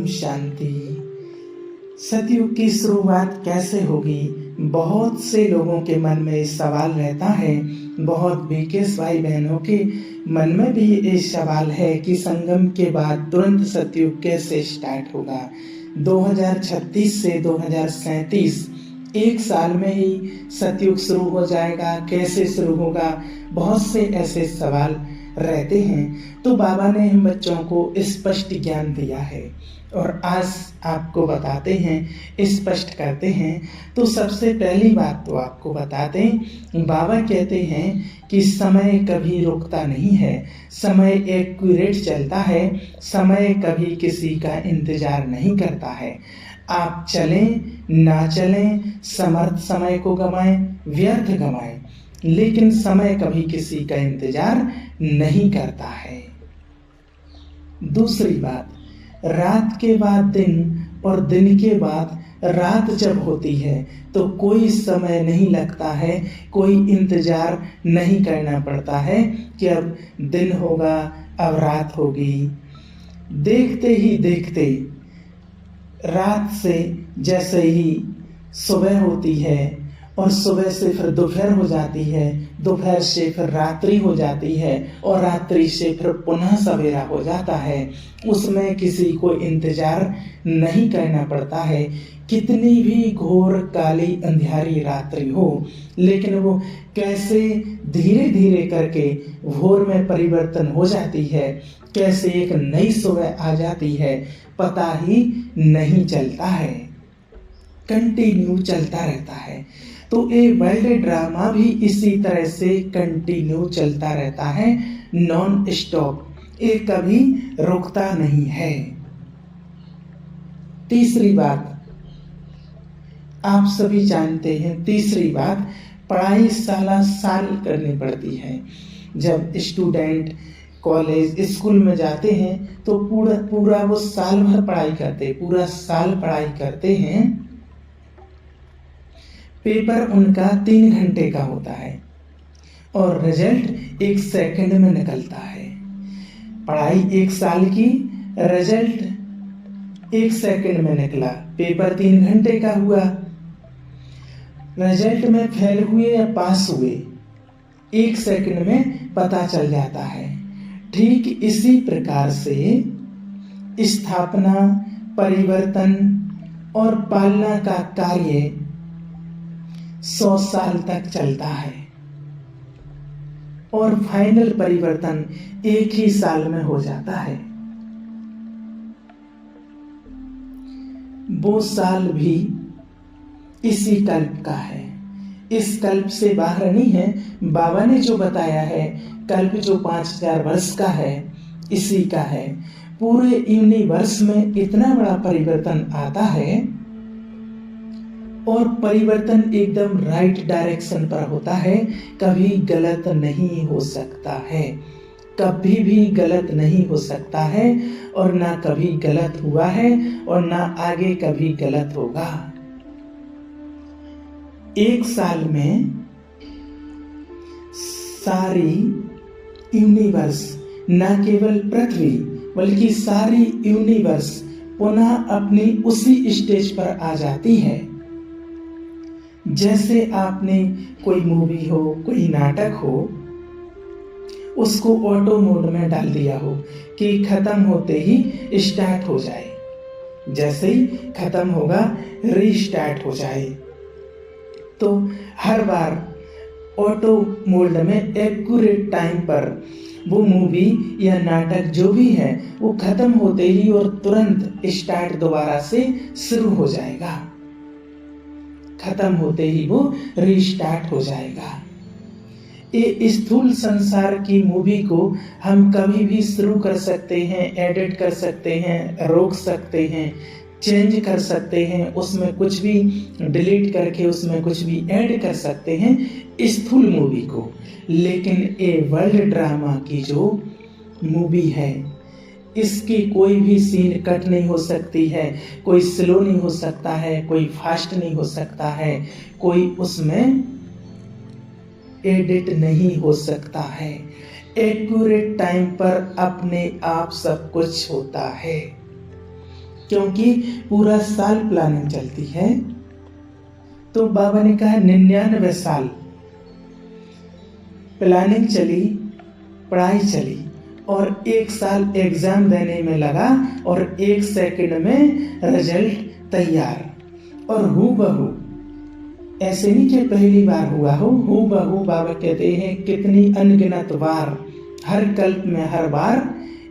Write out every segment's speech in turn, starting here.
शांति। सतयुग की शुरुआत कैसे होगी? बहुत से लोगों के मन में ये सवाल रहता है। बहुत बीकेस भाई बहनों के मन में भी ये सवाल है कि संगम के बाद तुरंत सतयुग कैसे स्टार्ट होगा। 2036 से 2037 एक साल में ही सतयुग शुरू हो जाएगा, कैसे शुरू होगा? बहुत से ऐसे सवाल रहते हैं। तो बाबा ने हम बच्चों को स्पष्ट ज्ञान दिया है और आज आपको बताते हैं, स्पष्ट करते हैं। तो सबसे पहली बात तो आपको बता दें, बाबा कहते हैं कि समय कभी रुकता नहीं है, समय एक्यूरेट चलता है, समय कभी किसी का इंतजार नहीं करता है। आप चलें ना चलें, समर्थ समय को गंवाएं, व्यर्थ गंवाएं, लेकिन समय कभी किसी का इंतजार नहीं करता है। दूसरी बात, रात के बाद दिन और दिन के बाद रात जब होती है तो कोई समय नहीं लगता है, कोई इंतजार नहीं करना पड़ता है कि अब दिन होगा, अब रात होगी। देखते ही देखते रात से जैसे ही सुबह होती है और सुबह से फिर दोपहर हो जाती है, दोपहर से फिर रात्रि हो जाती है और रात्रि से फिर पुनः सवेरा हो जाता है। उसमें किसी को इंतजार नहीं करना पड़ता है। कितनी भी घोर काली अंधियारी रात्रि हो, लेकिन वो कैसे धीरे धीरे करके भोर में परिवर्तन हो जाती है, कैसे एक नई सुबह आ जाती है, पता ही नहीं चलता है। कंटिन्यू चलता रहता है। तो ये वर्ल्ड ड्रामा भी इसी तरह से कंटिन्यू चलता रहता है, नॉन स्टॉप, ये कभी रुकता नहीं है। तीसरी बात आप सभी जानते हैं, तीसरी बात, पढ़ाई साल करनी पड़ती है। जब स्टूडेंट कॉलेज स्कूल में जाते हैं तो पूरा वो साल भर पढ़ाई करते, पूरा साल पढ़ाई करते हैं। पेपर उनका 3 घंटे का होता है और रिजल्ट 1 सेकंड में निकलता है। पढ़ाई 1 साल की, रिजल्ट 1 सेकंड में निकला। पेपर 3 घंटे का हुआ, रिजल्ट में फेल हुए या पास हुए 1 सेकंड में पता चल जाता है। ठीक इसी प्रकार से स्थापना, परिवर्तन और पालना का कार्य 100 साल तक चलता है और फाइनल परिवर्तन 1 ही साल में हो जाता है। वो साल भी इसी कल्प का है, इस कल्प से बाहर नहीं है। बाबा ने जो बताया है, कल्प जो 5000 वर्ष का है, इसी का है। पूरे यूनिवर्स में इतना बड़ा परिवर्तन आता है और परिवर्तन एकदम राइट डायरेक्शन पर होता है, कभी गलत नहीं हो सकता है, कभी भी गलत नहीं हो सकता है और ना कभी गलत हुआ है और ना आगे कभी गलत होगा। 1 साल में सारी यूनिवर्स, न केवल पृथ्वी बल्कि सारी यूनिवर्स पुनः अपनी उसी स्टेज पर आ जाती है। जैसे आपने कोई मूवी हो, कोई नाटक हो, उसको ऑटो मोड में डाल दिया हो कि खत्म होते ही स्टार्ट हो जाए, जैसे ही खत्म होगा रीस्टार्ट हो जाए। तो हर बार ऑटो मोड में एक्यूरेट टाइम पर वो मूवी या नाटक जो भी है वो खत्म होते ही और तुरंत स्टार्ट दोबारा से शुरू हो जाएगा, खत्म होते ही वो रीस्टार्ट हो जाएगा। ये स्थूल संसार की मूवी को हम कभी भी शुरू कर सकते हैं, एडिट कर सकते हैं, रोक सकते हैं, चेंज कर सकते हैं, उसमें कुछ भी डिलीट करके उसमें कुछ भी ऐड कर सकते हैं स्थूल मूवी को। लेकिन ये वर्ल्ड ड्रामा की जो मूवी है, इसकी कोई भी सीन कट नहीं हो सकती है, कोई स्लो नहीं हो सकता है, कोई फास्ट नहीं हो सकता है, कोई उसमें एडिट नहीं हो सकता है। एक्यूरेट टाइम पर अपने आप सब कुछ होता है। क्योंकि पूरा साल प्लानिंग चलती है। तो बाबा ने कहा 99 साल प्लानिंग चली, पढ़ाई चली, और 1 साल एग्जाम देने में लगा और 1 सेकंड में रिजल्ट तैयार। और हूबहू, ऐसे नहीं कि पहली बार हुआ हो, हूबहू बाबा कहते हैं कितनी अनगिनत बार, हर कल्प में हर बार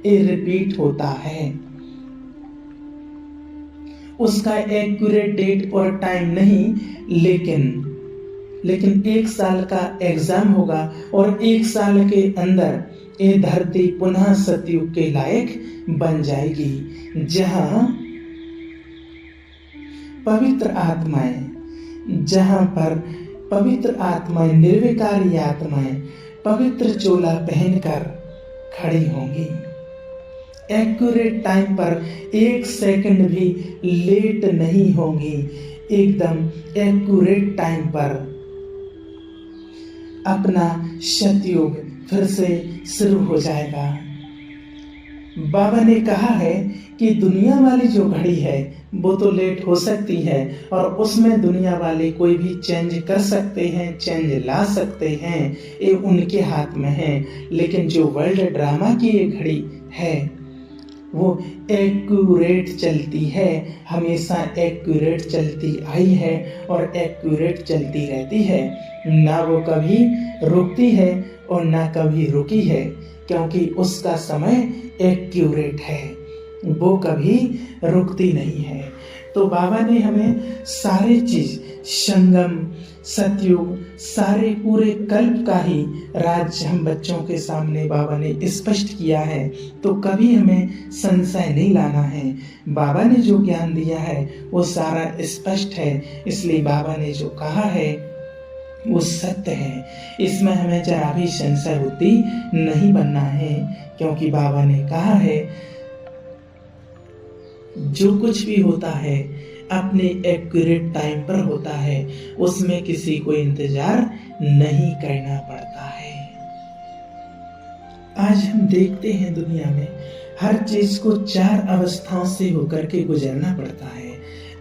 ये रिपीट होता है। उसका एक्यूरेट डेट और टाइम नहीं, लेकिन 1 साल का एग्जाम होगा और 1 साल के अंदर ये धरती पुनः सतयुग के लायक बन जाएगी, जहां पवित्र आत्माएं निर्विकारी आत्माएं पवित्र चोला पहनकर खड़ी होंगी। एक्यूरेट टाइम पर 1 सेकंड भी लेट नहीं होंगी, एकदम एक्यूरेट टाइम पर अपना सतयुग फिर से शुरू हो जाएगा। बाबा ने कहा है कि दुनिया वाली जो घड़ी है वो तो लेट हो सकती है और उसमें दुनिया वाले कोई भी चेंज कर सकते हैं, चेंज ला सकते हैं, ये उनके हाथ में है। लेकिन जो वर्ल्ड ड्रामा की ये घड़ी है वो एक्यूरेट चलती है, हमेशा एक्यूरेट चलती आई है और एक्यूरेट चलती रहती है। ना वो कभी रुकती है और ना कभी रुकी है, क्योंकि उसका समय एक्यूरेट है, वो कभी रुकती नहीं है। तो बाबा ने हमें सारे चीज, संगम, सतयुग, सारे पूरे कल्प का ही राज हम बच्चों के सामने बाबा ने स्पष्ट किया है। तो कभी हमें संशय नहीं लाना है। बाबा ने जो ज्ञान दिया है वो सारा स्पष्ट है, इसलिए बाबा ने जो कहा है वो सत्य है। इसमें हमें जरा भी संशय बुद्धि नहीं बनना है, क्योंकि बाबा ने कहा है जो कुछ भी होता है अपने एक्यूरेट टाइम पर होता है, उसमें किसी को इंतजार नहीं करना पड़ता है। आज हम देखते हैं दुनिया में हर चीज को 4 अवस्थाओं से होकर के गुजरना पड़ता है।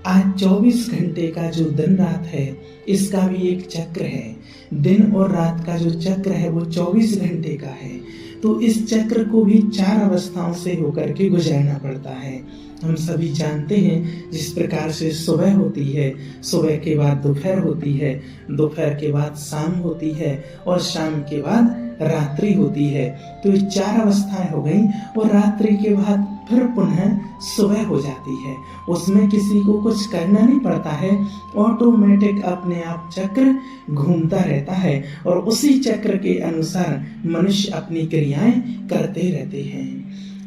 आज 24 घंटे का जो दिन रात है इसका भी एक चक्र है। दिन और रात का जो चक्र है वो 24 घंटे का है। तो इस चक्र को भी 4 अवस्थाओं से होकर के गुजरना पड़ता है। हम सभी जानते हैं जिस प्रकार से सुबह होती है, सुबह के बाद दोपहर होती है, दोपहर के बाद शाम होती है और शाम के बाद रात्रि होती है। तो ये 4 अवस्थाएं हो गई और रात्रि के बाद फिर पुनः सुबह हो जाती है। उसमें किसी को कुछ करना नहीं पड़ता है, ऑटोमेटिक अपने आप चक्र घूमता रहता है और उसी चक्र के अनुसार मनुष्य अपनी क्रियाएं करते रहते हैं।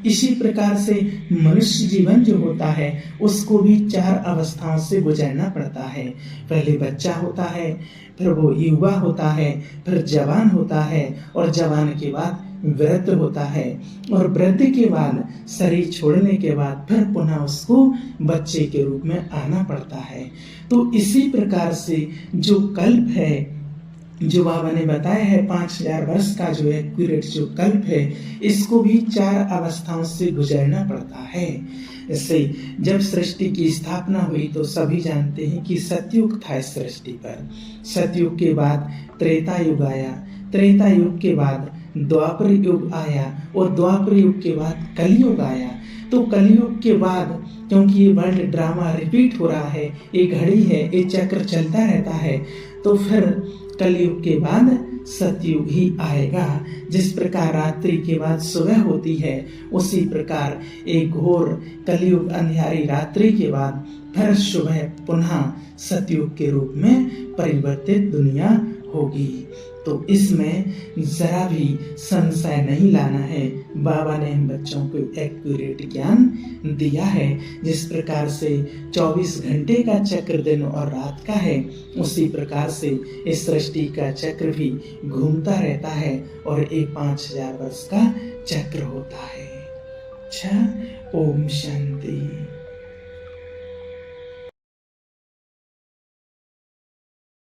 इसी प्रकार से मनुष्य जीवन जो होता है उसको भी 4 अवस्थाओं से गुजरना पड़ता है। पहले बच्चा होता है, फिर वो युवा होता है, फिर जवान होता है और जवान के बाद वृद्ध होता है और वृद्ध के बाद शरीर छोड़ने के बाद फिर पुनः उसको बच्चे के रूप में आना पड़ता है। तो इसी प्रकार से जो कल्प है, जो बाबा ने बताया है 5000 वर्ष का जो एक्यूरेट जो कल्प है, इसको भी 4 अवस्थाओं से गुजरना पड़ता है। इससे जब सृष्टि की स्थापना हुई तो सभी जानते हैं कि सतयुग था इस सृष्टि पर। सतयुग के बाद त्रेता युग आया, त्रेता युग के बाद द्वापर युग आया और द्वापर युग के बाद कलयुग आया। तो कलयुग के बाद, क्योंकि ये वर्ल्ड ड्रामा रिपीट हो रहा है, ये घड़ी है, ये चक्र चलता रहता है, तो फिर कलयुग के बाद सतयुग ही आएगा। जिस प्रकार रात्रि के बाद सुबह होती है, उसी प्रकार एक घोर कलयुग अंधियारी रात्रि के बाद फिर सुबह पुनः सतयुग के रूप में परिवर्तित दुनिया होगी। तो इसमें जरा भी संशय नहीं लाना है। बाबा ने हम बच्चों को एक्यूरेट ज्ञान दिया है। जिस प्रकार से 24 घंटे का चक्र दिन और रात का है, उसी प्रकार से इस सृष्टि का चक्र भी घूमता रहता है और एक 5000 वर्ष का चक्र होता है। अच्छा, ओम शांति।